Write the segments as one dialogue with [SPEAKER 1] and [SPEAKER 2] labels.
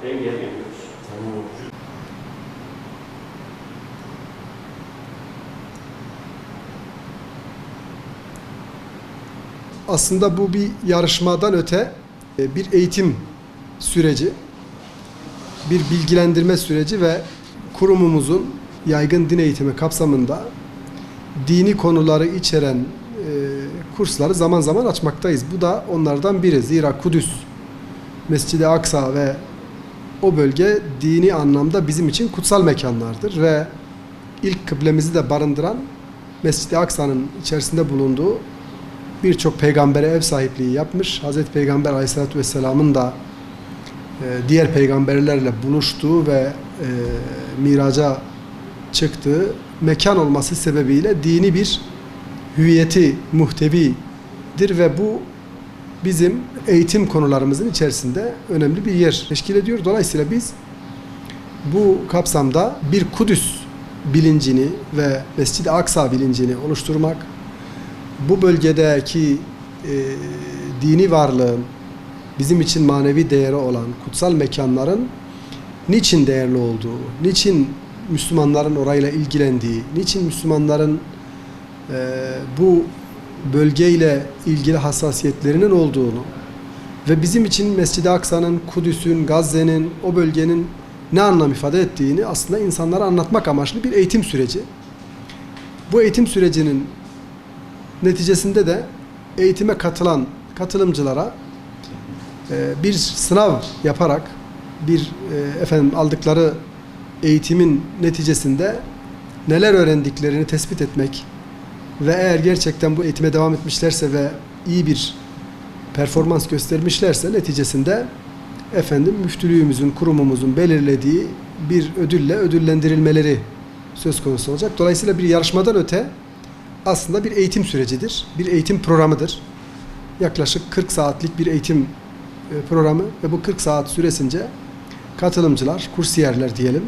[SPEAKER 1] Engelliyoruz.
[SPEAKER 2] Aslında bu bir yarışmadan öte bir eğitim süreci, bir bilgilendirme süreci ve kurumumuzun yaygın din eğitimi kapsamında dini konuları içeren kursları zaman zaman açmaktayız. Bu da onlardan biri. Zira Kudüs, Mescid-i Aksa ve o bölge dini anlamda bizim için kutsal mekanlardır ve ilk kıblemizi de barındıran Mescid-i Aksa'nın içerisinde bulunduğu birçok peygambere ev sahipliği yapmış. Hazreti Peygamber Aleyhisselatü Vesselam'ın da diğer peygamberlerle buluştuğu ve miraca çıktığı mekan olması sebebiyle dini bir hüviyeti muhtevidir ve bu bizim eğitim konularımızın içerisinde önemli bir yer teşkil ediyor. Dolayısıyla biz bu kapsamda bir Kudüs bilincini ve Mescid-i Aksa bilincini oluşturmak, bu bölgedeki dini varlığın bizim için manevi değeri olan kutsal mekanların niçin değerli olduğu, niçin Müslümanların orayla ilgilendiği, niçin Müslümanların bu bölgeyle ilgili hassasiyetlerinin olduğunu ve bizim için Mescid-i Aksa'nın, Kudüs'ün, Gazze'nin, o bölgenin ne anlam ifade ettiğini aslında insanlara anlatmak amaçlı bir eğitim süreci. Bu eğitim sürecinin neticesinde de eğitime katılan katılımcılara bir sınav yaparak aldıkları eğitimin neticesinde neler öğrendiklerini tespit etmek ve eğer gerçekten bu eğitime devam etmişlerse ve iyi bir performans göstermişlerse neticesinde müftülüğümüzün, kurumumuzun belirlediği bir ödülle ödüllendirilmeleri söz konusu olacak. Dolayısıyla bir yarışmadan öte aslında bir eğitim sürecidir, bir eğitim programıdır. Yaklaşık 40 saatlik bir eğitim programı ve bu 40 saat süresince katılımcılar, kursiyerler diyelim,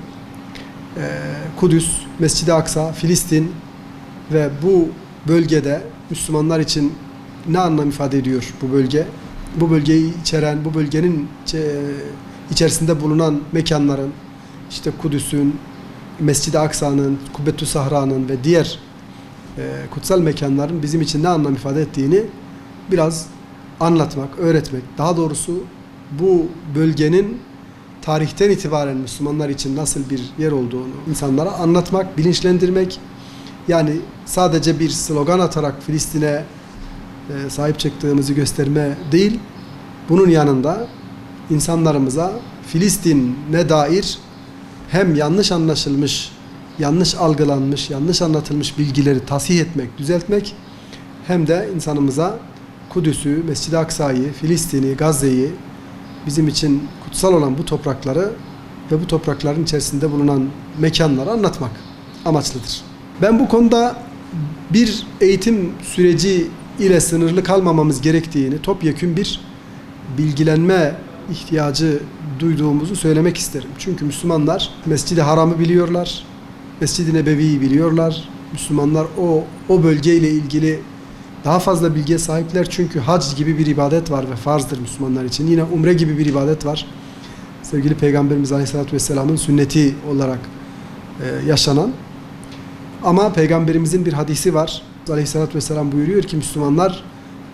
[SPEAKER 2] Kudüs, Mescid-i Aksa, Filistin ve bu bölgede Müslümanlar için ne anlam ifade ediyor bu bölge? Bu bölgeyi içeren, bu bölgenin içerisinde bulunan mekanların, işte Kudüs'ün, Mescid-i Aksa'nın, Kubbetü Sahra'nın ve diğer kutsal mekanların bizim için ne anlam ifade ettiğini biraz anlatmak, öğretmek. Daha doğrusu bu bölgenin tarihten itibaren Müslümanlar için nasıl bir yer olduğunu insanlara anlatmak, bilinçlendirmek. Yani sadece bir slogan atarak Filistin'e sahip çıktığımızı gösterme değil, bunun yanında insanlarımıza Filistin'e dair hem yanlış anlaşılmış, yanlış algılanmış, yanlış anlatılmış bilgileri tasih etmek, düzeltmek, hem de insanımıza Kudüs'ü, Mescid-i Aksa'yı, Filistin'i, Gazze'yi, bizim için kutsal olan bu toprakları ve bu toprakların içerisinde bulunan mekanları anlatmak amaçlıdır. Ben bu konuda bir eğitim süreci ile sınırlı kalmamamız gerektiğini, topyekün bir bilgilenme ihtiyacı duyduğumuzu söylemek isterim. Çünkü Müslümanlar Mescid-i Haram'ı biliyorlar, Mescid-i Nebevi'yi biliyorlar. Müslümanlar o bölgeyle ilgili daha fazla bilgiye sahipler çünkü hac gibi bir ibadet var ve farzdır Müslümanlar için. Yine umre gibi bir ibadet var. Sevgili Peygamberimiz Aleyhisselatü Vesselam'ın sünneti olarak yaşanan. Ama Peygamberimizin bir hadisi var. Aleyhisselatü Vesselam buyuruyor ki Müslümanlar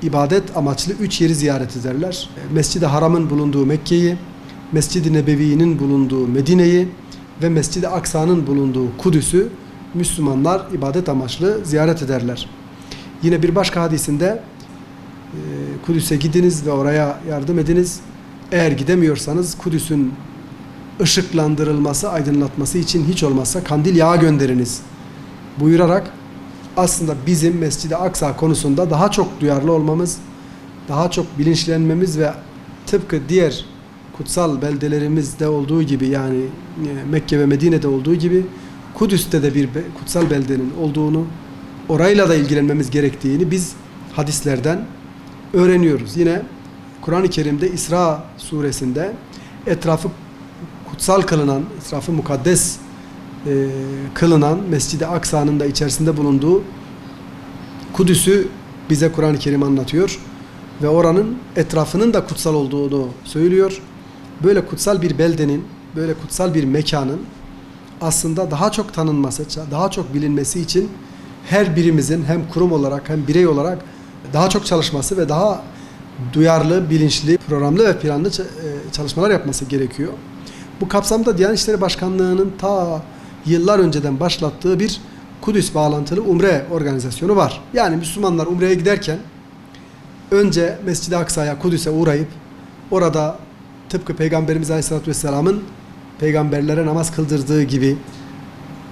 [SPEAKER 2] ibadet amaçlı 3 yeri ziyaret ederler. Mescid-i Haram'ın bulunduğu Mekke'yi, Mescid-i Nebevi'nin bulunduğu Medine'yi ve Mescid-i Aksa'nın bulunduğu Kudüs'ü Müslümanlar ibadet amaçlı ziyaret ederler. Yine bir başka hadisinde Kudüs'e gidiniz ve oraya yardım ediniz. Eğer gidemiyorsanız Kudüs'ün ışıklandırılması, aydınlatması için hiç olmazsa kandil yağı gönderiniz buyurarak aslında bizim Mescid-i Aksa konusunda daha çok duyarlı olmamız, daha çok bilinçlenmemiz ve tıpkı diğer kutsal beldelerimizde olduğu gibi, yani Mekke ve Medine'de olduğu gibi Kudüs'te de bir kutsal beldenin olduğunu, orayla da ilgilenmemiz gerektiğini biz hadislerden öğreniyoruz. Yine Kur'an-ı Kerim'de İsra suresinde etrafı kutsal kılınan, etrafı mukaddes kılınan Mescid-i Aksa'nın da içerisinde bulunduğu Kudüs'ü bize Kur'an-ı Kerim anlatıyor ve oranın etrafının da kutsal olduğunu söylüyor. böyle kutsal bir beldenin, böyle kutsal bir mekanın aslında daha çok tanınması, daha çok bilinmesi için her birimizin hem kurum olarak hem birey olarak daha çok çalışması ve daha duyarlı, bilinçli, programlı ve planlı çalışmalar yapması gerekiyor. Bu kapsamda Diyanet İşleri Başkanlığı'nın ta yıllar önceden başlattığı bir Kudüs bağlantılı Umre organizasyonu var. Yani Müslümanlar Umre'ye giderken önce Mescid-i Aksa'ya, Kudüs'e uğrayıp orada tıpkı Peygamberimiz Aleyhisselatü Vesselam'ın peygamberlere namaz kıldırdığı gibi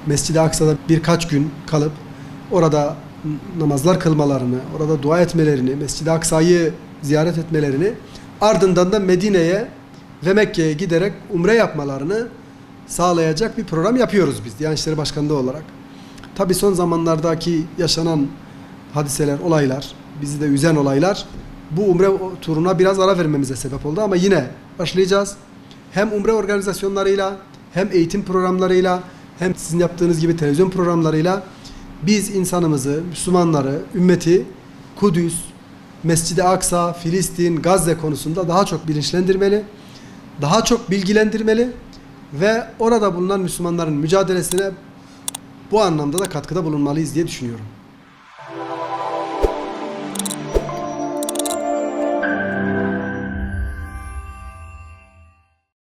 [SPEAKER 2] Mescid-i Aksa'da birkaç gün kalıp orada namazlar kılmalarını, orada dua etmelerini, Mescid-i Aksa'yı ziyaret etmelerini, ardından da Medine'ye ve Mekke'ye giderek umre yapmalarını sağlayacak bir program yapıyoruz biz Diyanet İşleri Başkanlığı olarak. Tabii son zamanlardaki yaşanan hadiseler, olaylar, bizi de üzen olaylar bu umre turuna biraz ara vermemize sebep oldu ama yine başlayacağız. Hem umre organizasyonlarıyla, hem eğitim programlarıyla, hem sizin yaptığınız gibi televizyon programlarıyla biz insanımızı, Müslümanları, ümmeti Kudüs, Mescid-i Aksa, Filistin, Gazze konusunda daha çok bilinçlendirmeli, daha çok bilgilendirmeli ve orada bulunan Müslümanların mücadelesine bu anlamda da katkıda bulunmalıyız diye düşünüyorum.